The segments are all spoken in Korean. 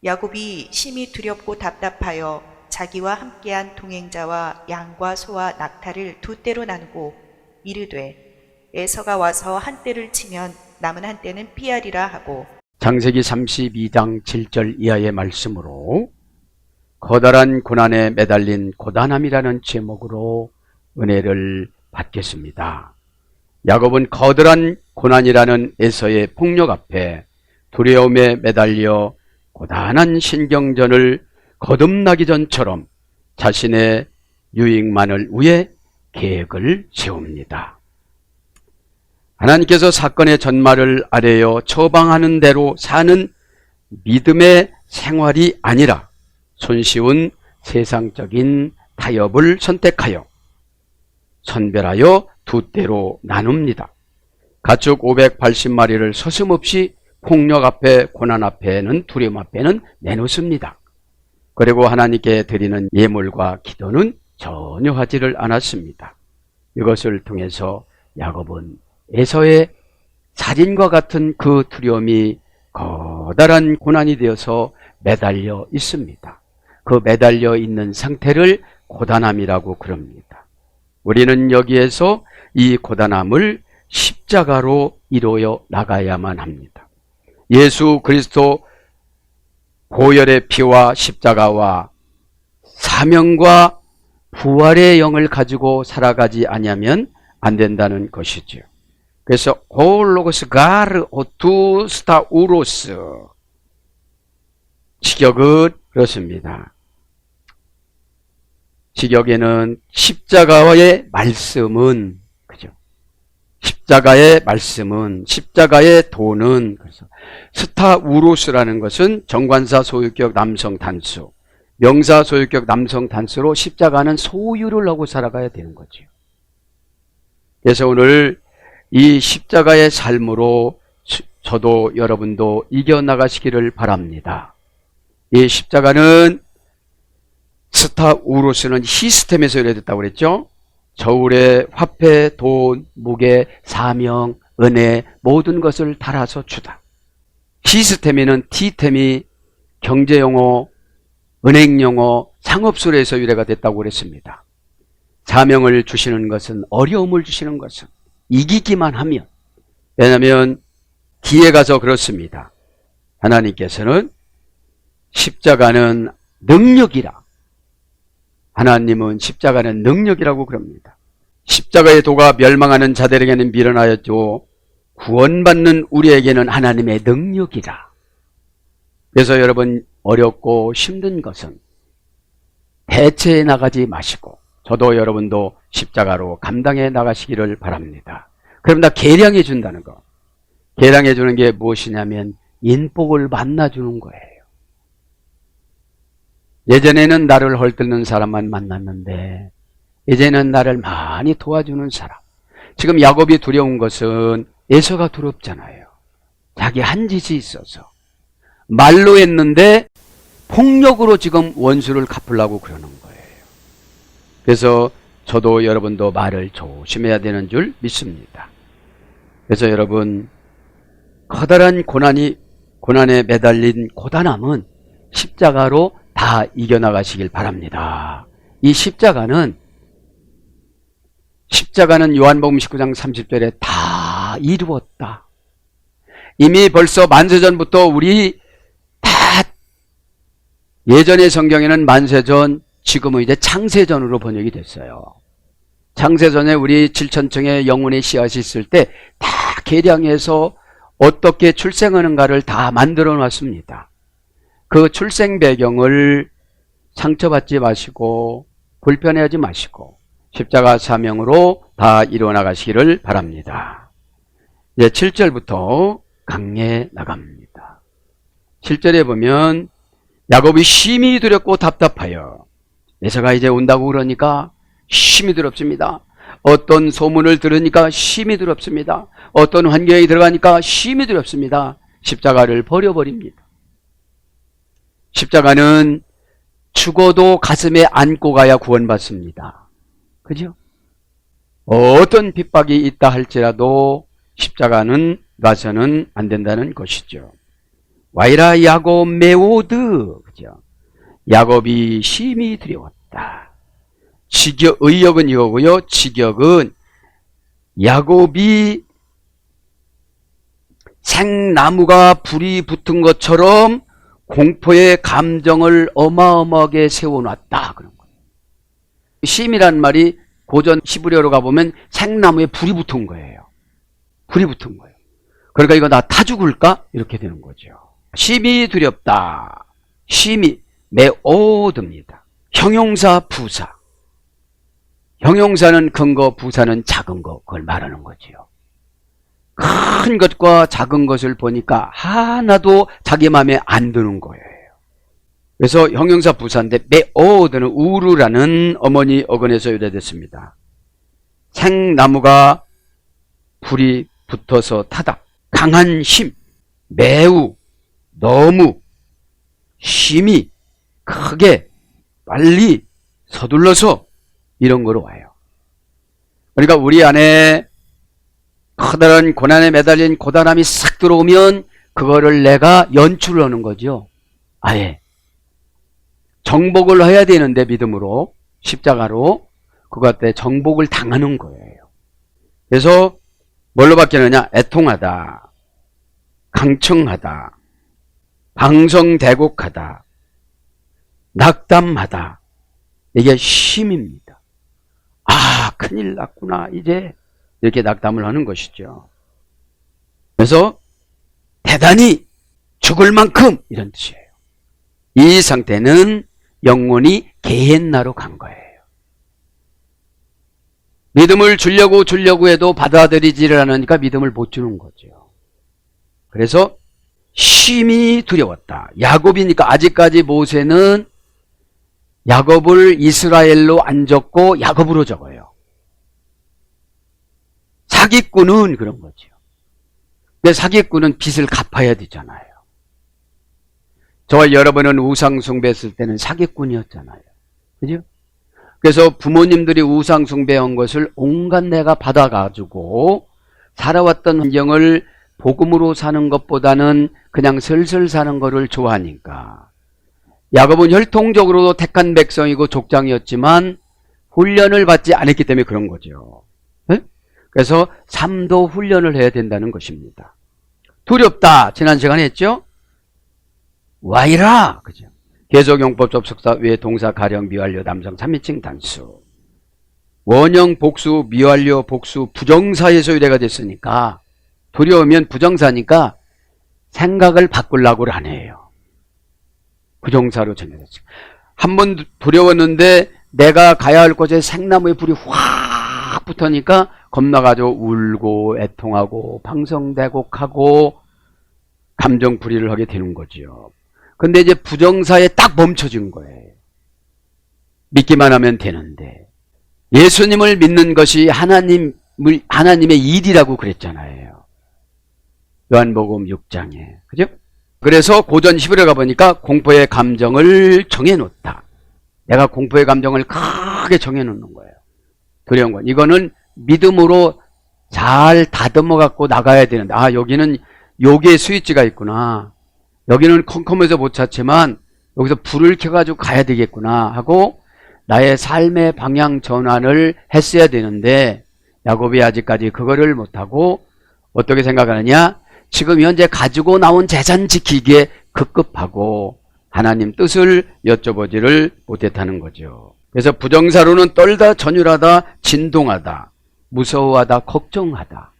야곱이 심히 두렵고 답답하여 자기와 함께한 동행자와 양과 소와 낙타를 두 떼로 나누고 이르되 에서가 와서 한 떼를 치면 남은 한 떼는 피하리라 하고. 창세기 32장 7절 이하의 말씀으로 커다란 고난에 매달린 고단함이라는 제목으로 은혜를 받겠습니다. 야곱은 커다란 고난이라는 에서의 폭력 앞에 두려움에 매달려 고단한 신경전을 거듭나기 전처럼 자신의 유익만을 위해 계획을 세웁니다. 하나님께서 사건의 전말을 아뢰어 처방하는 대로 사는 믿음의 생활이 아니라 손쉬운 세상적인 타협을 선택하여 선별하여 두 떼로 나눕니다. 가축 580마리를 서슴없이 폭력 앞에, 고난 앞에는, 두려움 앞에는 내놓습니다. 그리고 하나님께 드리는 예물과 기도는 전혀 하지를 않았습니다. 이것을 통해서 야곱은 에서의 살인과 같은 그 두려움이 커다란 고난이 되어서 매달려 있습니다. 그 매달려 있는 상태를 고단함이라고 그럽니다. 우리는 여기에서 이 고단함을 십자가로 이루어 나가야만 합니다. 예수 그리스도 보혈의 피와 십자가와 사명과 부활의 영을 가지고 살아가지 아니하면 안 된다는 것이죠. 그래서 홀로고스 가르 오투 스타 우로스 직역은 그렇습니다. 직역에는 십자가의 말씀은, 그죠? 십자가의 말씀은, 십자가의 도는, 그래서 스타 우로스라는 것은 정관사 소유격 남성 단수, 명사 소유격 남성 단수로 십자가는 소유를 하고 살아가야 되는 거죠. 그래서 오늘 이 십자가의 삶으로 저도 여러분도 이겨나가시기를 바랍니다. 이 십자가는 스타 우로스는 시스템에서 유래됐다고 그랬죠. 저울에 화폐, 돈, 무게, 사명, 은혜 모든 것을 달아서 주다. 시스템에는 T템이 경제용어, 은행용어, 상업술에서 유래가 됐다고 그랬습니다. 사명을 주시는 것은, 어려움을 주시는 것은 이기기만 하면, 왜냐하면 뒤에 가서 그렇습니다. 하나님께서는 십자가는 능력이라, 하나님은 십자가는 능력이라고 그럽니다. 십자가의 도가 멸망하는 자들에게는 미련하였죠, 구원받는 우리에게는 하나님의 능력이라. 그래서 여러분, 어렵고 힘든 것은 대체해 나가지 마시고 저도 여러분도 십자가로 감당해 나가시기를 바랍니다. 그럼 다 계량해 준다는 거. 계량해 주는 게 무엇이냐면 인복을 만나주는 거예요. 예전에는 나를 헐뜯는 사람만 만났는데 이제는 나를 많이 도와주는 사람. 지금 야곱이 두려운 것은 에서가 두렵잖아요. 자기 한 짓이 있어서 말로 했는데 폭력으로 지금 원수를 갚으려고 그러는 거예요. 그래서 저도 여러분도 말을 조심해야 되는 줄 믿습니다. 그래서 여러분, 커다란 고난에 매달린 고단함은 십자가로 다 이겨나가시길 바랍니다. 이 십자가는 요한복음 19장 30절에 다 이루었다. 이미 벌써 만세전부터 우리 다, 예전의 성경에는 만세전, 지금은 이제 창세전으로 번역이 됐어요. 창세전에 우리 7천층의 영혼의 씨앗이 있을 때 다 계량해서 어떻게 출생하는가를 다 만들어 놨습니다. 그 출생 배경을 상처받지 마시고 불편해하지 마시고 십자가 사명으로 다 이루어나가시기를 바랍니다. 이제 7절부터 강해 나갑니다. 7절에 보면 야곱이 심히 두렵고 답답하여, 에서가 이제 온다고 그러니까 심히 두렵습니다. 어떤 소문을 들으니까 심히 두렵습니다. 어떤 환경에 들어가니까 심히 두렵습니다. 십자가를 버려버립니다. 십자가는 죽어도 가슴에 안고 가야 구원받습니다. 그죠? 어떤 핍박이 있다 할지라도 십자가는 가서는 안 된다는 것이죠. 와이라 야곱 메오드. 그죠? 야곱이 심히 두려웠다. 의역은 이거고요. 직역은 야곱이 생나무가 불이 붙은 것처럼 공포의 감정을 어마어마하게 세워놨다. 그런 거예요. 심이란 말이 고전 히브리어로 가보면 생나무에 불이 붙은 거예요. 불이 붙은 거예요. 그러니까 이거 나 타 죽을까? 이렇게 되는 거죠. 심히 두렵다. 심히 메오드입니다. 형용사 부사. 형용사는 큰 거, 부사는 작은 거, 그걸 말하는 거지요. 큰 것과 작은 것을 보니까 하나도 자기 마음에 안 드는 거예요. 그래서 형용사 부사인데 메오드는 우르라는 어머니 어근에서 유래됐습니다. 생나무가 불이 붙어서 타다. 강한 힘, 매우, 너무, 심히, 크게, 빨리, 서둘러서 이런 거로 와요. 그러니까 우리 안에 커다란 고난에 매달린 고단함이 싹 들어오면 그거를 내가 연출을 하는 거죠. 아예. 정복을 해야 되는데 믿음으로, 십자가로 그것 때 정복을 당하는 거예요. 그래서 뭘로 바뀌느냐? 애통하다, 강청하다, 방성대곡하다, 낙담하다. 이게 심입니다. 아, 큰일 났구나 이제, 이렇게 낙담을 하는 것이죠. 그래서 대단히 죽을 만큼 이런 뜻이에요. 이 상태는 영혼이 게헨나로 간 거예요. 믿음을 주려고 해도 받아들이지를 않으니까 믿음을 못 주는 거죠. 그래서 심히 두려웠다. 야곱이니까 아직까지 모세는 야곱을 이스라엘로 안 적고 야곱으로 적어요. 사기꾼은 그런 거죠. 근데 사기꾼은 빚을 갚아야 되잖아요. 저와 여러분은 우상 숭배했을 때는 사기꾼이었잖아요. 그죠? 그래서 부모님들이 우상 숭배한 것을 온갖 내가 받아가지고 살아왔던 환경을 복음으로 사는 것보다는 그냥 슬슬 사는 거를 좋아하니까 야곱은 혈통적으로도 택한 백성이고 족장이었지만 훈련을 받지 않았기 때문에 그런 거죠. 네? 그래서 삶도 훈련을 해야 된다는 것입니다. 두렵다. 지난 시간에 했죠? 와이라. 그죠? 계속용법 접속사 위에 동사 가령 미완료 남성 3인칭 단수. 원형 복수 미완료 복수 부정사에서 유래가 됐으니까 두려우면 부정사니까 생각을 바꾸려고를 안 해요. 부정사로 정해졌어요. 한번 두려웠는데 내가 가야 할 곳에 생나무에 불이 확 붙으니까 겁나가지고 울고 애통하고 방성대곡하고 감정풀이를 하게 되는 거죠. 근데 이제 부정사에 딱 멈춰진 거예요. 믿기만 하면 되는데 예수님을 믿는 것이 하나님의 일이라고 그랬잖아요. 요한복음 6장에. 그죠? 그래서 고전 히브리어 가보니까 공포의 감정을 정해놓다. 내가 공포의 감정을 크게 정해놓는 거예요. 두려운 건. 이거는 믿음으로 잘 다듬어 갖고 나가야 되는데, 아, 여기는 여기에 스위치가 있구나. 여기는 컴컴해서 못 찾지만 여기서 불을 켜가지고 가야 되겠구나 하고 나의 삶의 방향 전환을 했어야 되는데 야곱이 아직까지 그거를 못하고 어떻게 생각하느냐? 지금 현재 가지고 나온 재산 지키기에 급급하고 하나님 뜻을 여쭤보지를 못했다는 거죠. 그래서 부정사로는 떨다, 전율하다, 진동하다, 무서워하다, 걱정하다.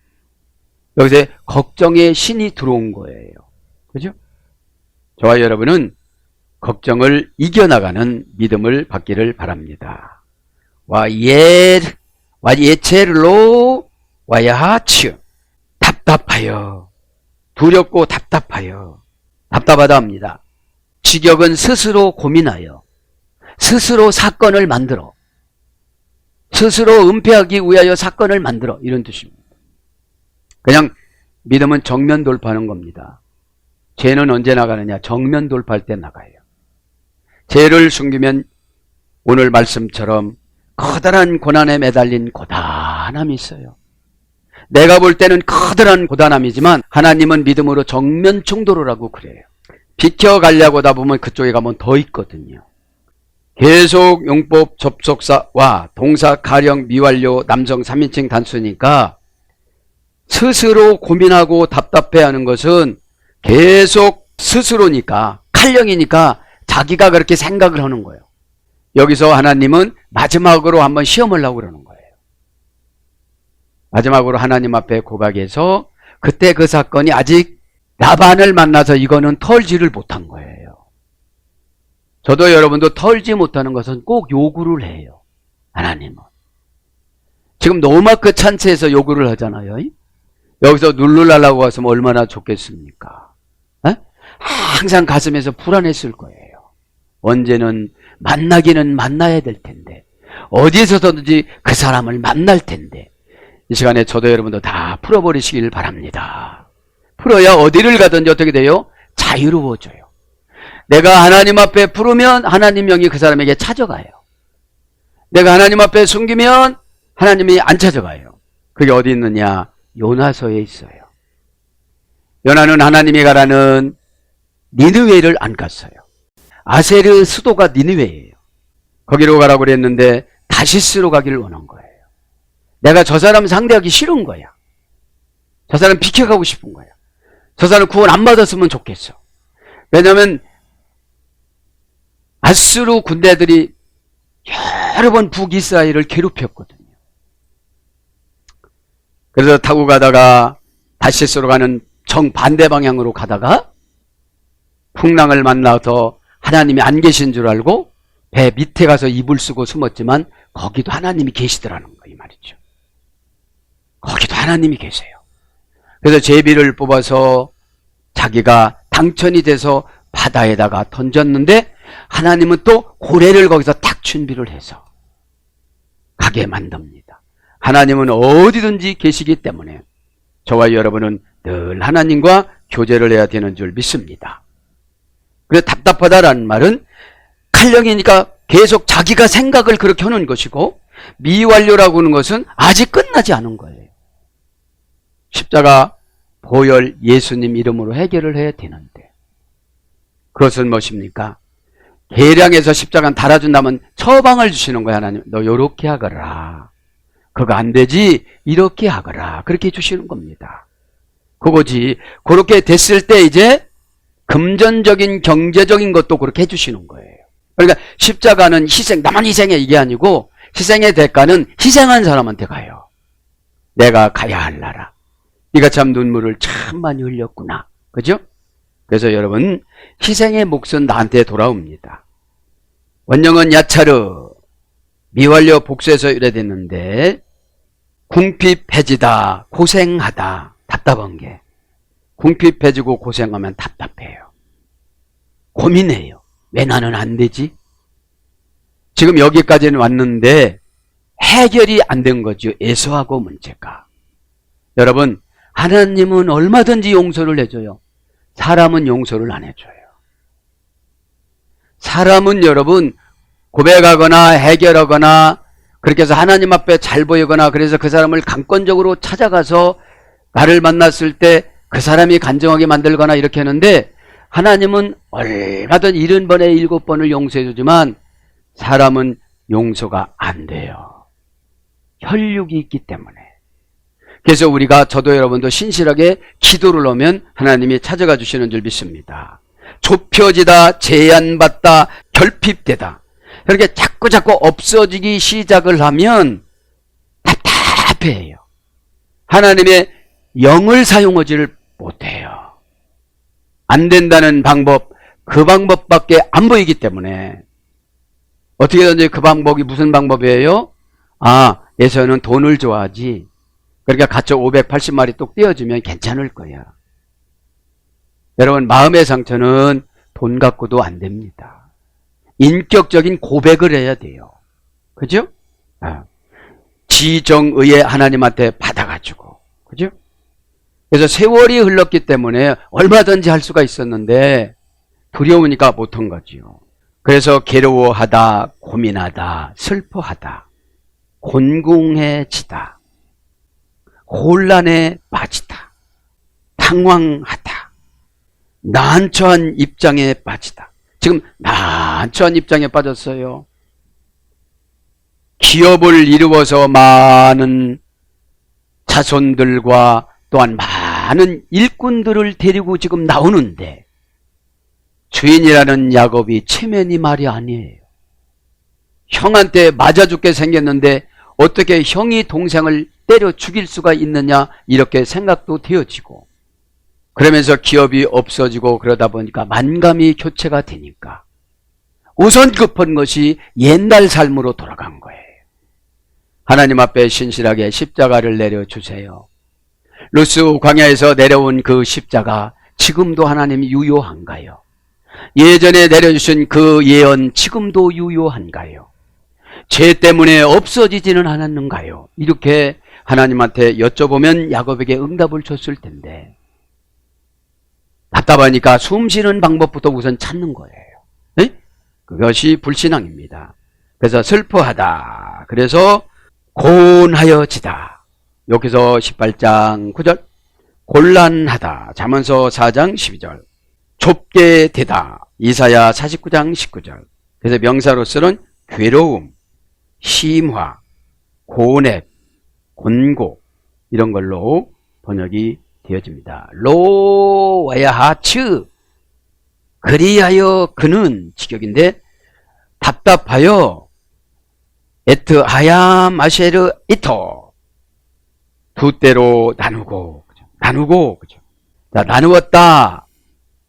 여기서 걱정의 신이 들어온 거예요. 그죠? 저와 여러분은 걱정을 이겨나가는 믿음을 받기를 바랍니다. 예체로 와야하츠. 답답하여. 두렵고 답답하여. 답답하다 합니다. 직역은 스스로 고민하여. 스스로 사건을 만들어. 스스로 은폐하기 위하여 사건을 만들어. 이런 뜻입니다. 그냥 믿음은 정면 돌파하는 겁니다. 죄는 언제 나가느냐? 정면 돌파할 때 나가요. 죄를 숨기면 오늘 말씀처럼 커다란 고난에 매달린 고단함이 있어요. 내가 볼 때는 커다란 고단함이지만 하나님은 믿음으로 정면 충돌을 하고 그래요. 비켜가려고 하다 보면 그쪽에 가면 더 있거든요. 계속 용법 접속사와 동사 가령 미완료 남성 3인칭 단수니까 스스로 고민하고 답답해하는 것은 계속 스스로니까 칼령이니까 자기가 그렇게 생각을 하는 거예요. 여기서 하나님은 마지막으로 한번 시험을 하고 그러는 거예요. 마지막으로 하나님 앞에 고백해서 그때 그 사건이 아직 라반을 만나서 이거는 털지를 못한 거예요. 저도 여러분도 털지 못하는 것은 꼭 요구를 해요. 하나님은. 지금 노마크 찬치에서 요구를 하잖아요. 여기서 누르려고 왔으면 얼마나 좋겠습니까? 에? 항상 가슴에서 불안했을 거예요. 언제는 만나기는 만나야 될 텐데 어디서든지 그 사람을 만날 텐데 이 시간에 저도 여러분도 다 풀어버리시길 바랍니다. 풀어야 어디를 가든지 어떻게 돼요? 자유로워져요. 내가 하나님 앞에 부르면 하나님 영이 그 사람에게 찾아가요. 내가 하나님 앞에 숨기면 하나님이 안 찾아가요. 그게 어디 있느냐? 요나서에 있어요. 요나는 하나님이 가라는 니느웨를 안 갔어요. 아세르 수도가 니느웨예요. 거기로 가라고 그랬는데 다시스로 가기를 원한 거예요. 내가 저 사람 상대하기 싫은 거야. 저 사람 비켜가고 싶은 거야. 저 사람 구원 안 받았으면 좋겠어. 왜냐하면 아수르 군대들이 여러 번 북이스라엘을 괴롭혔거든요. 그래서 타고 가다가 다시스로 가는 정반대 방향으로 가다가 풍랑을 만나서 하나님이 안 계신 줄 알고 배 밑에 가서 이불 쓰고 숨었지만 거기도 하나님이 계시더라는 거 이 말이죠. 거기도 하나님이 계세요. 그래서 제비를 뽑아서 자기가 당천이 돼서 바다에다가 던졌는데 하나님은 또 고래를 거기서 딱 준비를 해서 가게 만듭니다. 하나님은 어디든지 계시기 때문에 저와 여러분은 늘 하나님과 교제를 해야 되는 줄 믿습니다. 그래서 답답하다라는 말은 칼령이니까 계속 자기가 생각을 그렇게 하는 것이고 미완료라고 하는 것은 아직 끝나지 않은 거예요. 십자가 보혈 예수님 이름으로 해결을 해야 되는데 그것은 무엇입니까? 계량해서 십자가는 달아준다면 처방을 주시는 거야. 하나님 너 요렇게 하거라. 그거 안 되지 이렇게 하거라. 그렇게 해주시는 겁니다. 그거지. 그렇게 됐을 때 이제 금전적인 경제적인 것도 그렇게 해주시는 거예요. 그러니까 십자가는 희생, 나만 희생해 이게 아니고 희생의 대가는 희생한 사람한테 가요. 내가 가야 할 나라. 네가 참 눈물을 참 많이 흘렸구나. 그죠? 그래서 여러분 희생의 몫은 나한테 돌아옵니다. 원형은 야차르 미완료 복수에서 유래됐는데 궁핍해지다 고생하다 답답한 게 궁핍해지고 고생하면 답답해요. 고민해요. 왜 나는 안 되지? 지금 여기까지는 왔는데 해결이 안 된 거죠. 애서하고 문제가. 여러분 하나님은 얼마든지 용서를 해줘요. 사람은 용서를 안 해줘요. 사람은 여러분 고백하거나 해결하거나 그렇게 해서 하나님 앞에 잘 보이거나 그래서 그 사람을 강권적으로 찾아가서 나를 만났을 때 그 사람이 간증하게 만들거나 이렇게 하는데 하나님은 얼마든 70번에 7번을 용서해 주지만 사람은 용서가 안 돼요. 혈육이 있기 때문에. 그래서 우리가 저도 여러분도 신실하게 기도를 하면 하나님이 찾아가 주시는 줄 믿습니다. 좁혀지다, 제한받다, 결핍되다. 그렇게 자꾸 없어지기 시작을 하면 답답해요. 하나님의 영을 사용하지를 못해요. 안 된다는 방법, 그 방법밖에 안 보이기 때문에 어떻게든지 그 방법이 무슨 방법이에요? 예서는 돈을 좋아하지. 그러니까 가축 580마리 뚝 떼어주면 괜찮을 거야. 여러분 마음의 상처는 돈 갖고도 안 됩니다. 인격적인 고백을 해야 돼요. 그죠? 지정의에 하나님한테 받아가지고. 그죠? 그래서 세월이 흘렀기 때문에 얼마든지 할 수가 있었는데 두려우니까 못한 거지요. 그래서 괴로워하다, 고민하다, 슬퍼하다, 곤궁해지다, 혼란에 빠지다, 당황하다, 난처한 입장에 빠지다. 지금 난처한 입장에 빠졌어요. 기업을 이루어서 많은 자손들과 또한 많은 일꾼들을 데리고 지금 나오는데 주인이라는 야곱이 체면이 말이 아니에요. 형한테 맞아 죽게 생겼는데 어떻게 형이 동생을 때려 죽일 수가 있느냐, 이렇게 생각도 되어지고, 그러면서 기업이 없어지고 그러다 보니까 만감이 교체가 되니까 우선 급한 것이 옛날 삶으로 돌아간 거예요. 하나님 앞에 신실하게 십자가를 내려주세요. 루스 광야에서 내려온 그 십자가 지금도 하나님이 유효한가요? 예전에 내려주신 그 예언 지금도 유효한가요? 죄 때문에 없어지지는 않았는가요? 이렇게 하나님한테 여쭤보면 야곱에게 응답을 줬을 텐데, 답답하니까 숨 쉬는 방법부터 우선 찾는 거예요. 네? 그것이 불신앙입니다. 그래서 슬퍼하다. 그래서 곤하여지다. 여기서 18장 9절. 곤란하다. 잠언서 4장 12절. 좁게 되다. 이사야 49장 19절. 그래서 명사로서는 괴로움, 심화, 고뇌, 곤고, 이런 걸로 번역이 되어집니다. 로와야하츠, 그리하여 그는 직역인데, 답답하여 에트 하얌 아쉐르 이토, 두 때로 나누고, 그죠? 자, 나누었다.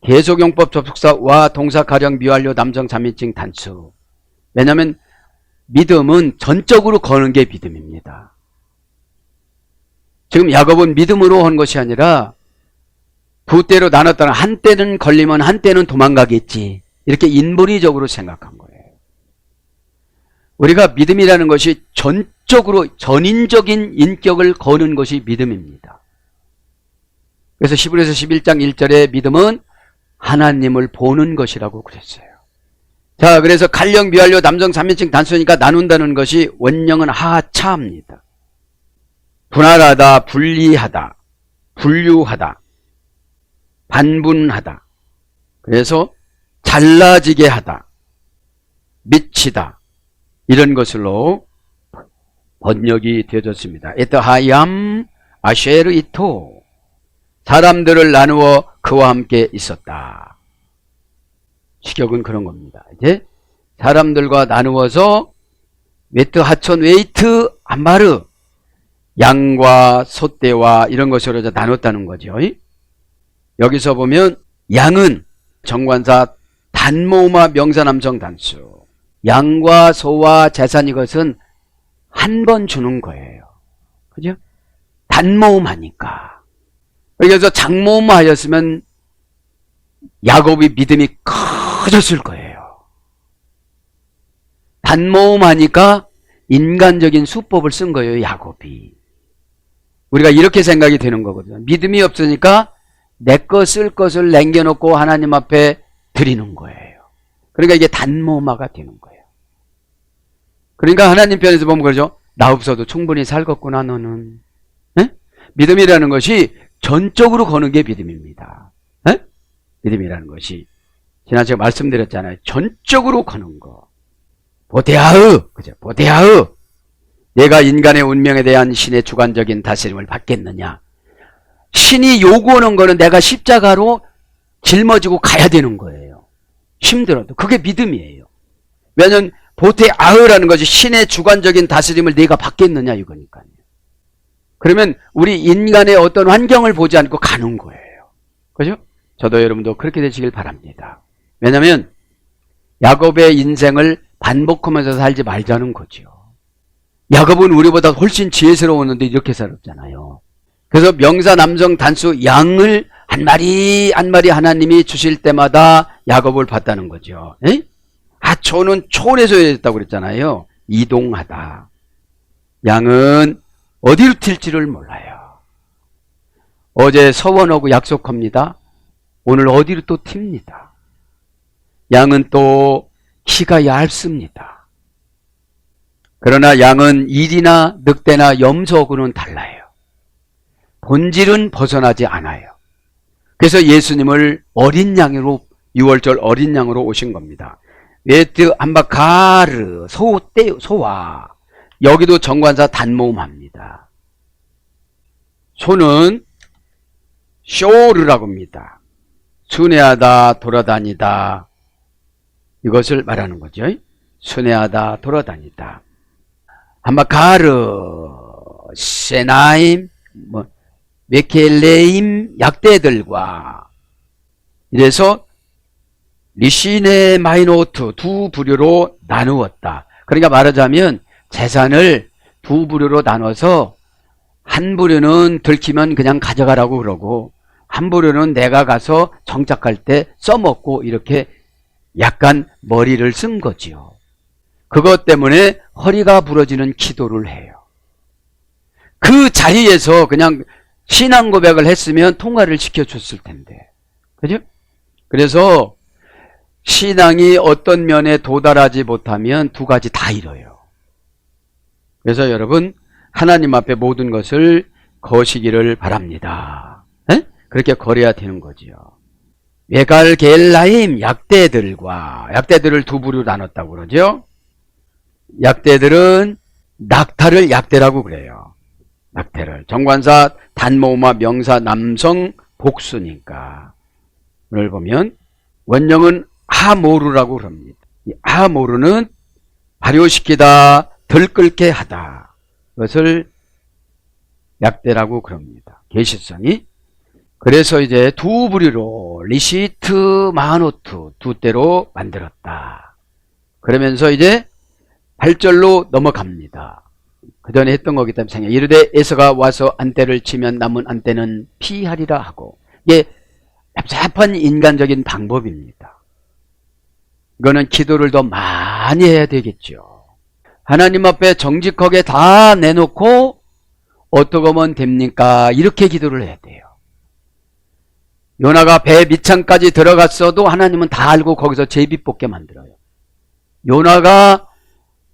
계속용법 접속사와 동사 가령 미완료 남성 3인칭 단수. 왜냐하면 믿음은 전적으로 거는 게 믿음입니다. 지금 야곱은 믿음으로 한 것이 아니라 두 때로 나눴다는, 한 때는 걸리면 한 때는 도망가겠지, 이렇게 인본의적으로 생각한 거예요. 우리가 믿음이라는 것이 전적으로 전인적인 인격을 거는 것이 믿음입니다. 그래서 히브리서 11장 1절에 믿음은 하나님을 보는 것이라고 그랬어요. 자, 그래서 갈령 미완료 남성 3인칭 단수니까 나눈다는 것이 원형은 하차입니다. 분할하다, 분리하다, 분류하다, 반분하다. 그래서 잘라지게 하다, 미치다, 이런 것으로 번역이 되어졌습니다. 에트하얌 아쉐르 이토, 사람들을 나누어 그와 함께 있었다. 직역은 그런 겁니다. 이제 사람들과 나누어서 웨트 하천 웨이트 암마르, 양과 소떼와 이런 것으로 나눴다는 거죠. 여기서 보면 양은 정관사 단모마 명사남성 단수, 양과 소와 재산, 이것은 한 번 주는 거예요. 그죠? 단모음 하니까. 그래서 장모음 하였으면 야곱이 믿음이 커졌을 거예요. 단모음 하니까 인간적인 수법을 쓴 거예요, 야곱이. 우리가 이렇게 생각이 되는 거거든요. 믿음이 없으니까 내 거 쓸 것을 남겨놓고 하나님 앞에 드리는 거예요. 그러니까 이게 단모마가 되는 거예요. 그러니까 하나님 편에서 보면 그러죠. 나 없어도 충분히 살겠구나 너는. 에? 믿음이라는 것이 전적으로 거는 게 믿음입니다. 에? 믿음이라는 것이 지난 제가 말씀드렸잖아요. 전적으로 거는 거. 보테하으, 그죠? 보테하으. 내가 인간의 운명에 대한 신의 주관적인 다스림을 받겠느냐. 신이 요구하는 거는 내가 십자가로 짊어지고 가야 되는 거예요. 힘들어도. 그게 믿음이에요. 왜냐하면 보테아흐라는 것이 신의 주관적인 다스림을 내가 받겠느냐, 이거니까요. 그러면 우리 인간의 어떤 환경을 보지 않고 가는 거예요. 그죠? 저도 여러분도 그렇게 되시길 바랍니다. 왜냐하면 야곱의 인생을 반복하면서 살지 말자는 거죠. 야곱은 우리보다 훨씬 지혜스러웠는데 이렇게 살았잖아요. 그래서 명사 남성 단수 양을 한 마리 한 마리 하나님이 주실 때마다 야곱을 봤다는 거죠. 에? 하초는 초원에서 했다고 그랬잖아요. 이동하다. 양은 어디로 튈지를 몰라요. 어제 서원하고 약속합니다. 오늘 어디로 또 튑니다. 양은 또 키가 얇습니다. 그러나 양은 일이나 늑대나 염소하고는 달라요. 본질은 벗어나지 않아요. 그래서 예수님을 어린 양으로 6월절 어린 양으로 오신 겁니다. 웨트 암바카르 소와 여기도 정관사 단모음합니다. 소는 쇼르라고 합니다. 순회하다 돌아다니다 이것을 말하는 거죠. 순회하다 돌아다니다. 암바카르 세나임 메켈레임 약대들과 이래서 리시네 마이노트 두 부류로 나누었다. 그러니까 말하자면 재산을 두 부류로 나눠서 한 부류는 들키면 그냥 가져가라고 그러고 한 부류는 내가 가서 정착할 때 써먹고 이렇게 약간 머리를 쓴 거지요. 그것 때문에 허리가 부러지는 기도를 해요. 그 자리에서 그냥 신앙 고백을 했으면 통과를 시켜줬을 텐데. 그죠? 그래서 신앙이 어떤 면에 도달하지 못하면 두 가지 다 잃어요. 그래서 여러분 하나님 앞에 모든 것을 거시기를 바랍니다. 에? 그렇게 거려야 되는 거지요. 메갈겔라임 약대들을 두 부류로 나눴다고 그러죠. 약대들은 낙타를 약대라고 그래요. 낙태를. 정관사 단모음화 명사 남성 복수니까. 오늘 보면 원형은 하모르라고 그럽니다. 이 하모르는 발효시키다, 들끓게 하다. 그것을 약대라고 그럽니다. 계시성이. 그래서 이제 두 부류로 리시트 마노트 두 대로 만들었다. 그러면서 이제 8절로 넘어갑니다. 그 전에 했던 거기 때문에 생각. 이르되 에서가 와서 안대를 치면 남은 안대는 피하리라 하고. 이게 답답한 인간적인 방법입니다. 이거는 기도를 더 많이 해야 되겠죠. 하나님 앞에 정직하게 다 내놓고 어떻게 하면 됩니까? 이렇게 기도를 해야 돼요. 요나가 배 밑창까지 들어갔어도 하나님은 다 알고 거기서 제비 뽑게 만들어요. 요나가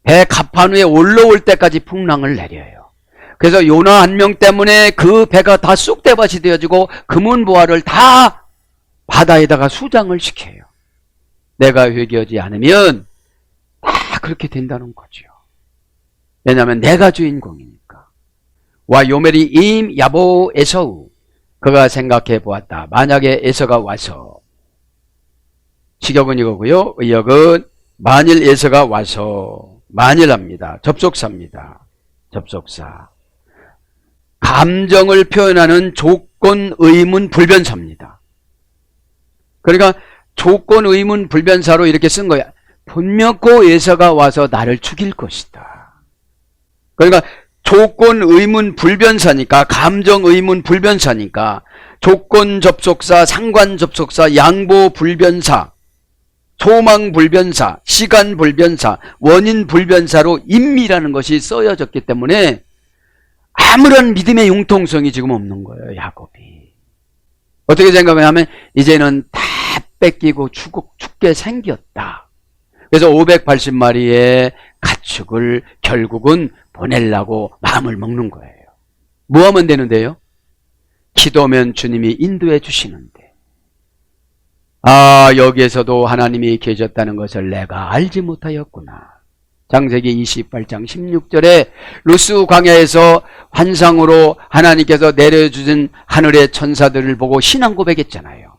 배 갑판 위에 올라올 때까지 풍랑을 내려요. 그래서 요나 한 명 때문에 그 배가 다 쑥대밭이 되어지고 금은보화를 다 바다에다가 수장을 시켜요. 내가 회개하지 않으면 다 그렇게 된다는 거죠. 왜냐하면 내가 주인공이니까. 와 요멜이 임 야보 에서우 그가 생각해 보았다. 만약에 에서가 와서 직역은 이거고요. 의역은 만일 에서가 와서 만일합니다. 접속사입니다. 접속사. 감정을 표현하는 조건 의문 불변사입니다. 그러니까 조건 의문 불변사로 이렇게 쓴 거야. 분명코 에서가 와서 나를 죽일 것이다. 그러니까 조건 의문 불변사니까 감정 의문 불변사니까 조건 접속사, 상관 접속사, 양보 불변사, 소망 불변사, 시간 불변사, 원인 불변사로 임미라는 것이 써여졌기 때문에 아무런 믿음의 융통성이 지금 없는 거예요. 야곱이. 어떻게 생각하면 이제는 다 뺏기고 죽게 생겼다. 그래서 580마리의 가축을 결국은 보내려고 마음을 먹는 거예요. 뭐 하면 되는데요? 기도하면 주님이 인도해 주시는데. 아, 여기에서도 하나님이 계셨다는 것을 내가 알지 못하였구나. 창세기 28장 16절에 루스 광야에서 환상으로 하나님께서 내려주신 하늘의 천사들을 보고 신앙 고백했잖아요.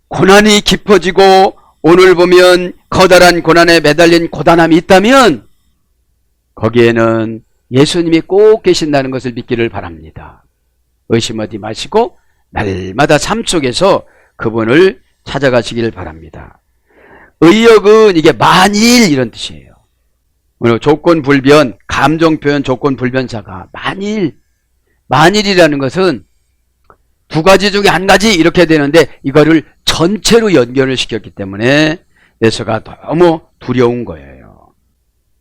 고난이 깊어지고 오늘 보면 커다란 고난에 매달린 고단함이 있다면 거기에는 예수님이 꼭 계신다는 것을 믿기를 바랍니다. 의심하지 마시고 날마다 삶 속에서 그분을 찾아가시길 바랍니다. 의역은 이게 만일 이런 뜻이에요. 조건 불변, 감정 표현 조건 불변사가 만일이라는 것은 두 가지 중에 한 가지 이렇게 되는데 이거를 전체로 연결을 시켰기 때문에 에서가 너무 두려운 거예요.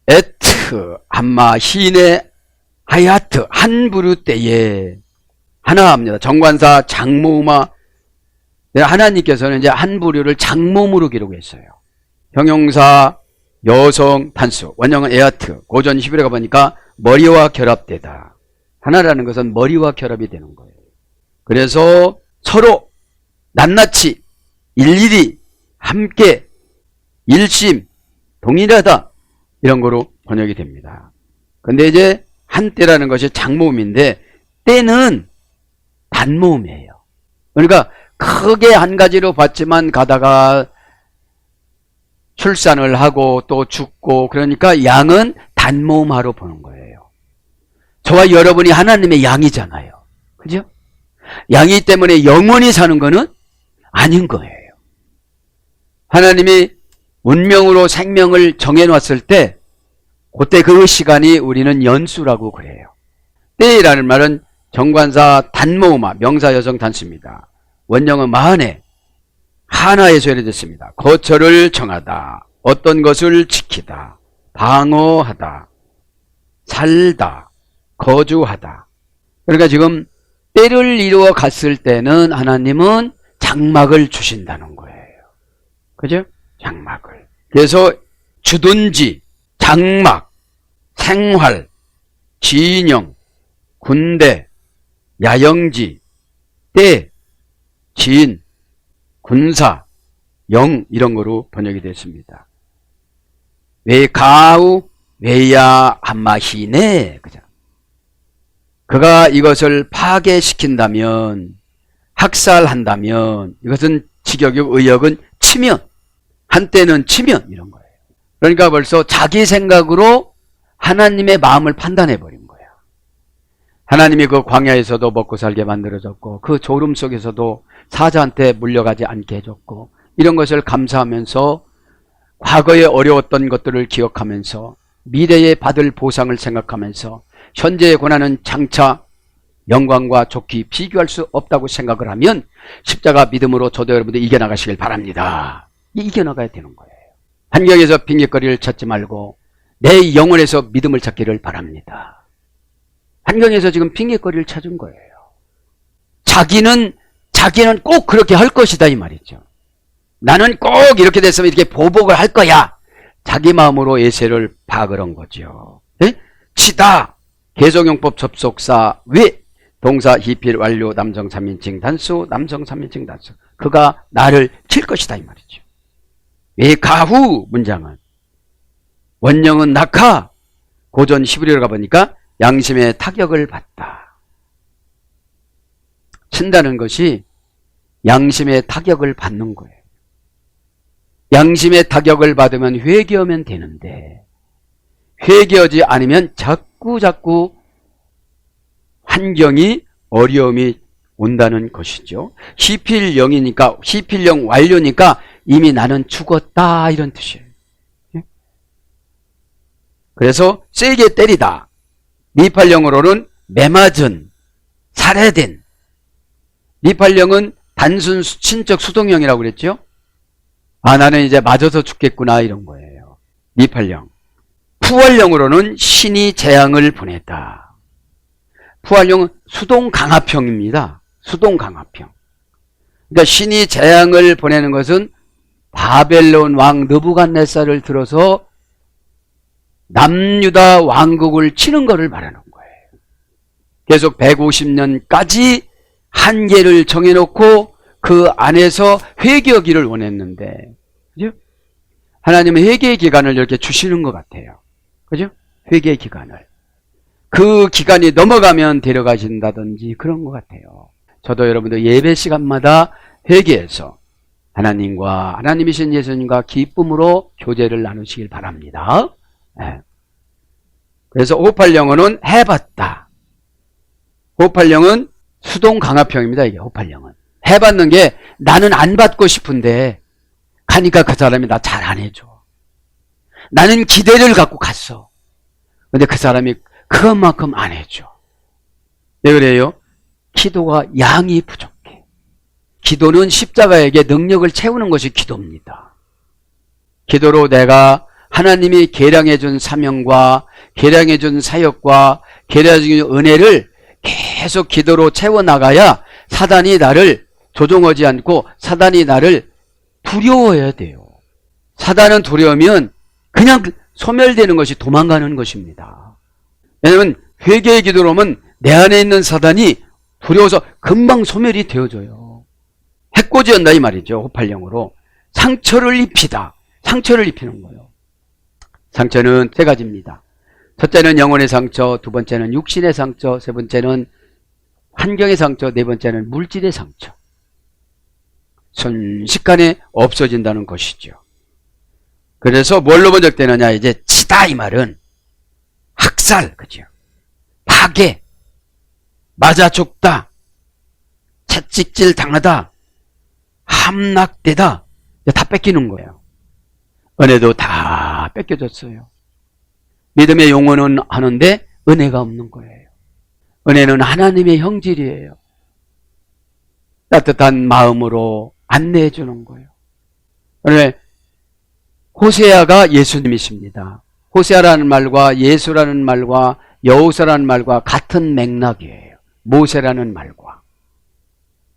에트 한마 히네 하야트 한 부류 때에 하나 합니다. 정관사 장모음화 하나님께서는 이제 한 부류를 장모음으로 기록했어요. 형용사 여성 단수 원형은 에아트 고전 히브리어 가보니까 머리와 결합되다. 하나라는 것은 머리와 결합이 되는 거예요. 그래서 서로 낱낱이 일일이 함께 일심 동일하다 이런 거로 번역이 됩니다. 근데 이제 한때라는 것이 장모음인데 때는 단모음이에요. 그러니까 크게 한 가지로 봤지만 가다가 출산을 하고 또 죽고 그러니까 양은 단모음하러 보는 거예요. 저와 여러분이 하나님의 양이잖아요. 그죠? 양이 때문에 영원히 사는 거는 아닌 거예요. 하나님이 운명으로 생명을 정해놨을 때 그때 그 시간이 우리는 연수라고 그래요. 때라는 말은 정관사 단모음화 명사 여성 단수입니다. 원형은 마흔에 하나에서 해됐습니다. 거처를 정하다, 어떤 것을 지키다, 방어하다, 살다, 거주하다. 그러니까 지금 때를 이루어 갔을 때는 하나님은 장막을 주신다는 거예요. 그죠? 장막을. 그래서 주둔지, 장막, 생활, 진영, 군대, 야영지, 때, 진, 군사, 영 이런 거로 번역이 됐습니다. 왜 가우 왜야 한마히네. 그죠? 그가 이것을 파괴시킨다면, 학살한다면 이것은 직역이고 의역은 치면, 한때는 치면 이런 거예요. 그러니까 벌써 자기 생각으로 하나님의 마음을 판단해버린 거야. 하나님이 그 광야에서도 먹고 살게 만들어줬고 그 졸음 속에서도 사자한테 물려가지 않게 해줬고 이런 것을 감사하면서 과거에 어려웠던 것들을 기억하면서 미래에 받을 보상을 생각하면서 현재의 고난은 장차 영광과 좋기 비교할 수 없다고 생각을 하면 십자가 믿음으로 저도 여러분들 이겨나가시길 바랍니다. 이겨나가야 되는 거예요. 환경에서 핑계거리를 찾지 말고 내 영혼에서 믿음을 찾기를 바랍니다. 환경에서 지금 핑계거리를 찾은 거예요. 자기는 꼭 그렇게 할 것이다 이 말이죠. 나는 꼭 이렇게 됐으면 이렇게 보복을 할 거야. 자기 마음으로 예세를 박으런 거죠. 네? 치다 개성용법 접속사 왜 동사 히필 완료 남성 3인칭 단수 남성 3인칭 단수 그가 나를 칠 것이다 이 말이죠. 왜 가후 문장은 원형은 낙하 고전 11회로 가보니까 양심의 타격을 받다. 친다는 것이 양심의 타격을 받는 거예요. 양심의 타격을 받으면 회개하면 되는데 회개하지 않으면 자꾸 환경이 어려움이 온다는 것이죠. 시필령이니까 시필령 완료니까 이미 나는 죽었다 이런 뜻이에요. 그래서 세게 때리다. 미팔령으로는 매맞은, 살해된. 미팔령은 단순 친적 수동형이라고 그랬죠. 아 나는 이제 맞아서 죽겠구나 이런 거예요. 미팔령. 푸활령으로는 신이 재앙을 보냈다. 푸활령은 수동강압형입니다. 수동강압형. 그러니까 신이 재앙을 보내는 것은 바벨론 왕 느부갓네살을 들어서 남유다 왕국을 치는 것을 말하는 거예요. 계속 150년까지 한계를 정해놓고 그 안에서 회개하기를 원했는데, 그죠? 하나님은 회개의 기간을 이렇게 주시는 것 같아요. 그죠? 회개의 기간을. 그 기간이 넘어가면 데려가신다든지 그런 것 같아요. 저도 여러분들 예배 시간마다 회개해서 하나님과 하나님이신 예수님과 기쁨으로 교제를 나누시길 바랍니다. 네. 그래서 586은 해봤다. 586은 수동강압형입니다. 이게 586은. 해봤는 게 나는 안 받고 싶은데 가니까 그 사람이 나 잘 안 해줘. 나는 기대를 갖고 갔어. 근데 그 사람이 그것만큼 안 해줘. 왜 그래요? 기도가 양이 부족해. 기도는 십자가에게 능력을 채우는 것이 기도입니다. 기도로 내가 하나님이 계량해준 사명과 계량해준 사역과 계량해준 은혜를 계속 기도로 채워나가야 사단이 나를 조종하지 않고 사단이 나를 두려워해야 돼요. 사단은 두려우면 그냥 소멸되는 것이 도망가는 것입니다. 왜냐하면 회개의 기도로 하면 내 안에 있는 사단이 두려워서 금방 소멸이 되어져요. 해코지한다 이 말이죠. 호팔령으로. 상처를 입히다. 상처를 입히는 거예요. 상처는 세 가지입니다. 첫째는 영혼의 상처, 두 번째는 육신의 상처, 세 번째는 환경의 상처, 네 번째는 물질의 상처. 순식간에 없어진다는 것이죠. 그래서 뭘로 번역되느냐, 이제 치다 이 말은 학살, 그죠? 파괴, 맞아 죽다, 채찍질 당하다, 함락되다, 다 뺏기는 거예요. 은혜도 다 뺏겨졌어요. 믿음의 용어는 하는데 은혜가 없는 거예요. 은혜는 하나님의 형질이에요. 따뜻한 마음으로 안내해 주는 거예요. 오늘 호세아가 예수님이십니다. 호세아라는 말과 예수라는 말과 여호사라는 말과 같은 맥락이에요. 모세라는 말과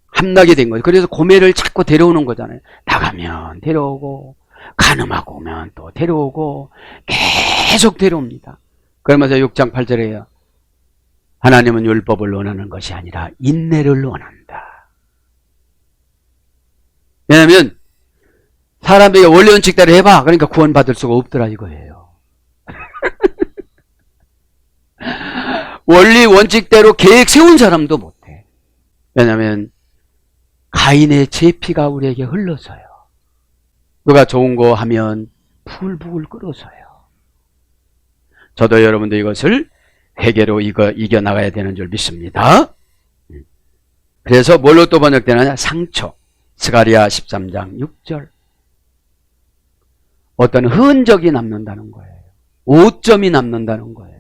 함락이 된 거예요. 그래서 고멜을 자꾸 데려오는 거잖아요. 나가면 데려오고 간음하고 오면 또 데려오고 계속 데려옵니다. 그러면서 6장 8절에요. 하나님은 율법을 원하는 것이 아니라 인내를 원한다. 왜냐하면 사람에게 원리 원칙대로 해봐. 그러니까 구원받을 수가 없더라 이거예요. 원리 원칙대로 계획 세운 사람도 못해. 왜냐하면 가인의 제 피가 우리에게 흘러서요. 누가 좋은 거 하면 풀북을 끓어서요. 저도 여러분도 이것을 회개로 이겨나가야 되는 줄 믿습니다. 그래서 뭘로 또 번역되느냐? 상처. 스가랴 13장 6절. 어떤 흔적이 남는다는 거예요. 오점이 남는다는 거예요.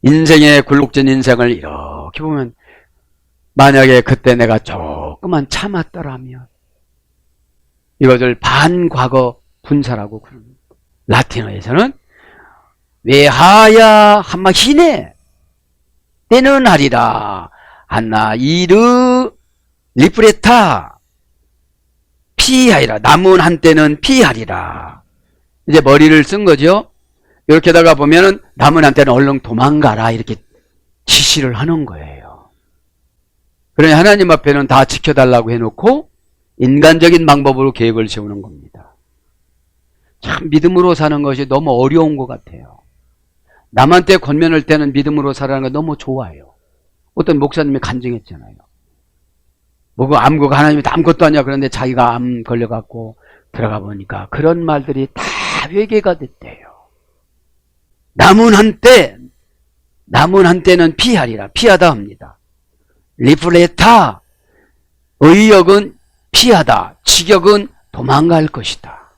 인생의 굴곡진 인생을 이렇게 보면 만약에 그때 내가 조금만 참았더라면 이것을 반과거 분사라고 그럽니다. 라틴어에서는 외하야 한마 히네 때는 하리라 한나 이르 리프레타 피하리라 남은 한때는 피하리라. 이제 머리를 쓴 거죠. 이렇게다가 보면은 남은 한때는 얼른 도망가라 이렇게 지시를 하는 거예요. 그러니 하나님 앞에는 다 지켜달라고 해놓고 인간적인 방법으로 계획을 세우는 겁니다. 참 믿음으로 사는 것이 너무 어려운 것 같아요. 남한테 권면할 때는 믿음으로 살아가는 거 너무 좋아요. 어떤 목사님이 간증했잖아요. 뭐 암국 하나님이 아무것도 아니야. 그런데 자기가 암 걸려갖고 들어가 보니까 그런 말들이 다 회개가 됐대요. 남은 한때는 피하리라. 피하다 합니다. 리플레타 의역은 피하다. 직역은 도망갈 것이다.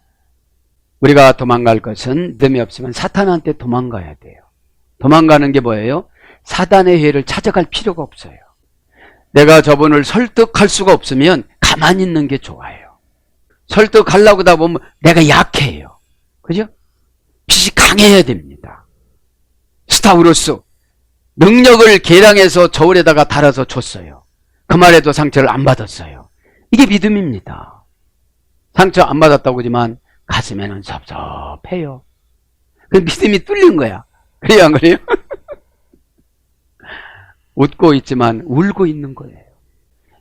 우리가 도망갈 것은 믿음이 없으면 사탄한테 도망가야 돼요. 도망가는 게 뭐예요? 사단의 회를 찾아갈 필요가 없어요. 내가 저분을 설득할 수가 없으면 가만히 있는 게 좋아요. 설득하려고 하다 보면 내가 약해요. 그죠? 빛이 강해야 됩니다. 스타우로스 능력을 계량해서 저울에다가 달아서 줬어요. 그 말에도 상처를 안 받았어요. 이게 믿음입니다. 상처 안 받았다고 하지만 가슴에는 섭섭해요. 그 믿음이 뚫린 거야. 그래요, 안 그래요? 웃고 있지만 울고 있는 거예요.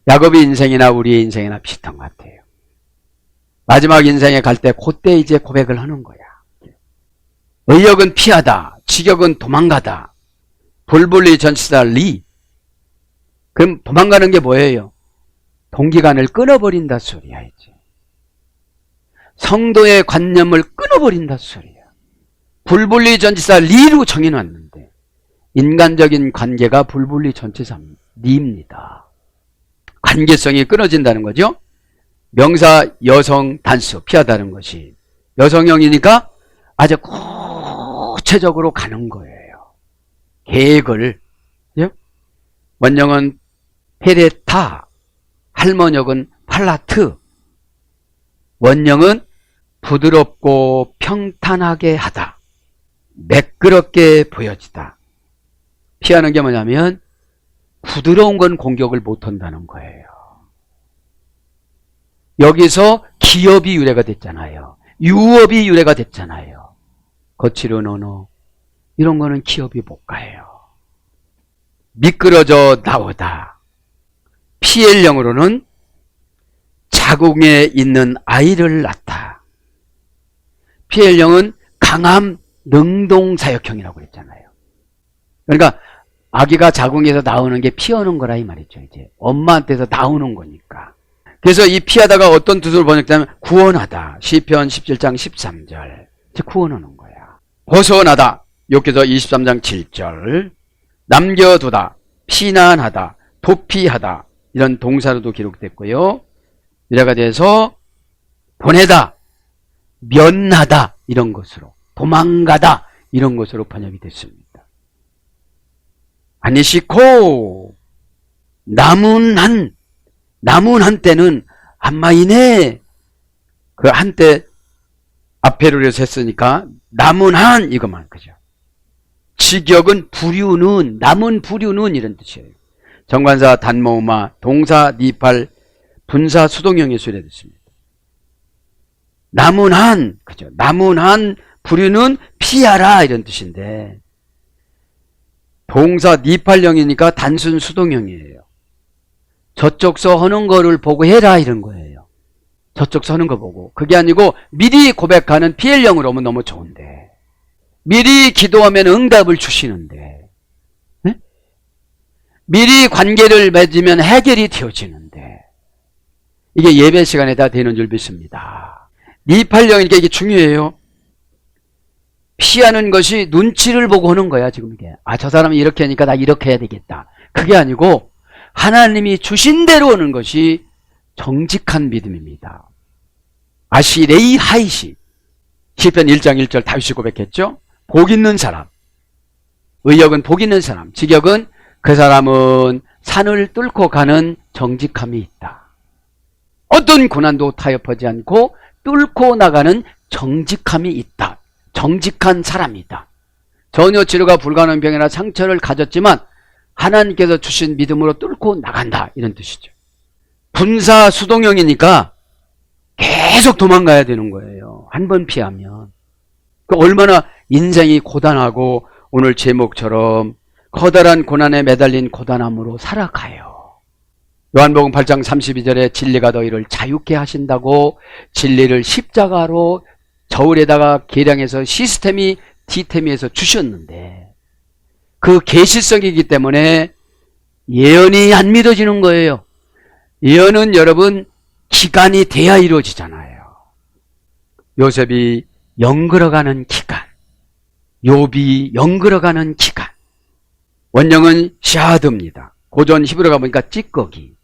야곱의 인생이나 우리의 인생이나 비슷한 것 같아요. 마지막 인생에 갈 때 그때 이제 고백을 하는 거야. 의역은 피하다, 직역은 도망가다, 불불리 전치다 리. 그럼 도망가는 게 뭐예요? 동기간을 끊어버린다 소리야 이제. 성도의 관념을 끊어버린다 소리야. 불불리 전치사 리로 정해놨는데 인간적인 관계가 불불리 전치사 리입니다. 관계성이 끊어진다는 거죠. 명사 여성 단수 피하다는 것이 여성형이니까 아주 구체적으로 가는 거예요. 계획을. 원형은 페레타, 할머니역은 팔라트. 원형은 부드럽고 평탄하게 하다, 매끄럽게 보여지다. 피하는 게 뭐냐면 부드러운 건 공격을 못한다는 거예요. 여기서 기업이 유래가 됐잖아요. 유업이 유래가 됐잖아요. 거칠은 언어 이런 거는 기업이 못 가요. 미끄러져 나오다. PL형으로는 자궁에 있는 아이를 낳다. 피헬령은 강함 능동사역형이라고 했잖아요. 그러니까 아기가 자궁에서 나오는 게 피하는 거라 이 말이죠. 이제 엄마한테서 나오는 거니까. 그래서 이 피하다가 어떤 뜻으로 번역되면 구원하다. 시편 17장 13절. 이제 구원하는 거야. 벗어나다. 욥기서 23장 7절. 남겨두다. 피난하다. 도피하다. 이런 동사로도 기록됐고요. 이래가 돼서 보내다. 면하다. 이런 것으로. 도망가다. 이런 것으로 번역이 됐습니다. 아니시코 남은 한때는 안마이네. 그 한때 앞에를 해서 했으니까 남은 한 이것만 그죠. 직역은 부류는 남은 부류는 이런 뜻이에요. 정관사 단모음마 동사 니팔 분사 수동형의 수례됐습니다. 남은 한 그죠. 남은 한 부류는 피하라 이런 뜻인데 동사 니팔형이니까 단순 수동형이에요. 저쪽서 하는 거를 보고 해라 이런 거예요. 저쪽서 하는 거 보고. 그게 아니고 미리 고백하는 피엘형으로 오면 너무 좋은데 미리 기도하면 응답을 주시는데 네? 미리 관계를 맺으면 해결이 되어지는데 이게 예배 시간에 다 되는 줄 믿습니다. 니팔형이니까 이게 중요해요. 피하는 것이 눈치를 보고 하는 거야 지금 이게. 아, 저 사람이 이렇게 하니까 나 이렇게 해야 되겠다. 그게 아니고 하나님이 주신 대로 하는 것이 정직한 믿음입니다. 아시레이 하이시 시편 1장 1절 다윗이 고백했죠. 복 있는 사람. 의역은 복 있는 사람. 직역은 그 사람은 산을 뚫고 가는 정직함이 있다. 어떤 고난도 타협하지 않고 뚫고 나가는 정직함이 있다. 정직한 사람이다. 전혀 치료가 불가능한 병이나 상처를 가졌지만 하나님께서 주신 믿음으로 뚫고 나간다. 이런 뜻이죠. 분사 수동형이니까 계속 도망가야 되는 거예요. 한 번 피하면. 얼마나 인생이 고단하고 오늘 제목처럼 커다란 고난에 매달린 고단함으로 살아가요. 요한복음 8장 32절에 진리가 너희를 자유케 하신다고 진리를 십자가로 저울에다가 계량해서 시스템이 디템에서 주셨는데 그 계시성이기 때문에 예언이 안 믿어지는 거예요. 예언은 여러분 기간이 돼야 이루어지잖아요. 요셉이 영글어가는 기간, 욥이 영글어가는 기간. 원형은 샤드입니다. 고전 히브리어가 보니까 찌꺼기.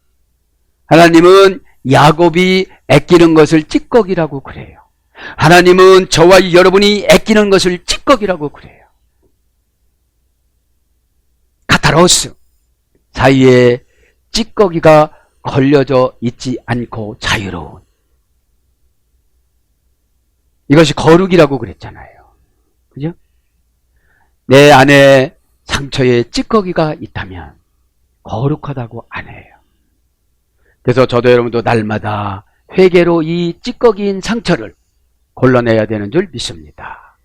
하나님은 야곱이 애끼는 것을 찌꺼기라고 그래요. 하나님은 저와 여러분이 애끼는 것을 찌꺼기라고 그래요. 카타로스 사이에 찌꺼기가 걸려져 있지 않고 자유로운 이것이 거룩이라고 그랬잖아요. 그죠? 내 안에 상처에 찌꺼기가 있다면 거룩하다고 안 해요. 그래서 저도 여러분도 날마다 회개로 이 찌꺼기인 상처를 골라내야 되는 줄 믿습니다.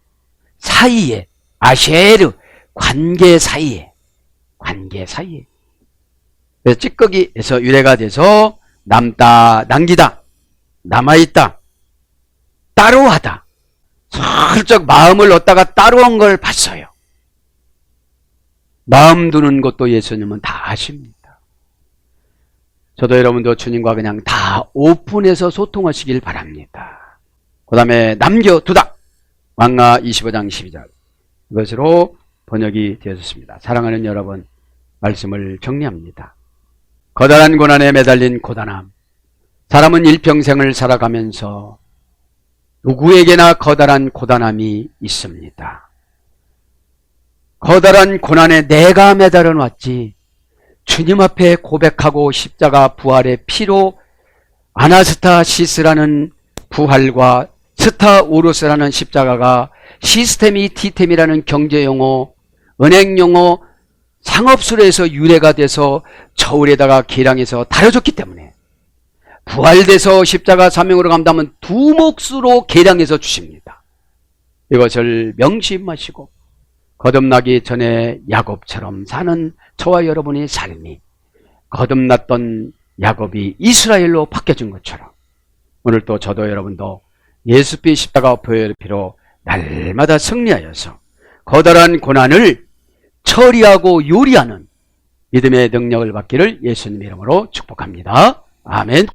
사이에 아쉐르 관계 사이에 그래서 찌꺼기에서 유래가 돼서 남다 남기다 남아있다 따로하다 슬쩍 마음을 얻다가 따로한 걸 봤어요. 마음 두는 것도 예수님은 다 아십니다. 저도 여러분도 주님과 그냥 다 오픈해서 소통하시길 바랍니다. 그 다음에 남겨두다 왕가 25장 12절 이것으로 번역이 되었습니다. 사랑하는 여러분 말씀을 정리합니다. 커다란 고난에 매달린 고단함. 사람은 일평생을 살아가면서 누구에게나 커다란 고단함이 있습니다. 커다란 고난에 내가 매달아 놨지 주님 앞에 고백하고 십자가 부활의 피로 아나스타시스라는 부활과 스타우루스라는 십자가가 시스템이 디템이라는 경제용어, 은행용어, 상업술에서 유래가 돼서 저울에다가 계량해서 다려줬기 때문에 부활돼서 십자가 사명으로 감당하면 두 몫으로 계량해서 주십니다. 이것을 명심하시고 거듭나기 전에 야곱처럼 사는 저와 여러분의 삶이 거듭났던 야곱이 이스라엘로 바뀌어진 것처럼 오늘 또 저도 여러분도 예수피 십자가 보혈의 피로 날마다 승리하여서 거대한 고난을 처리하고 요리하는 믿음의 능력을 받기를 예수님 이름으로 축복합니다. 아멘.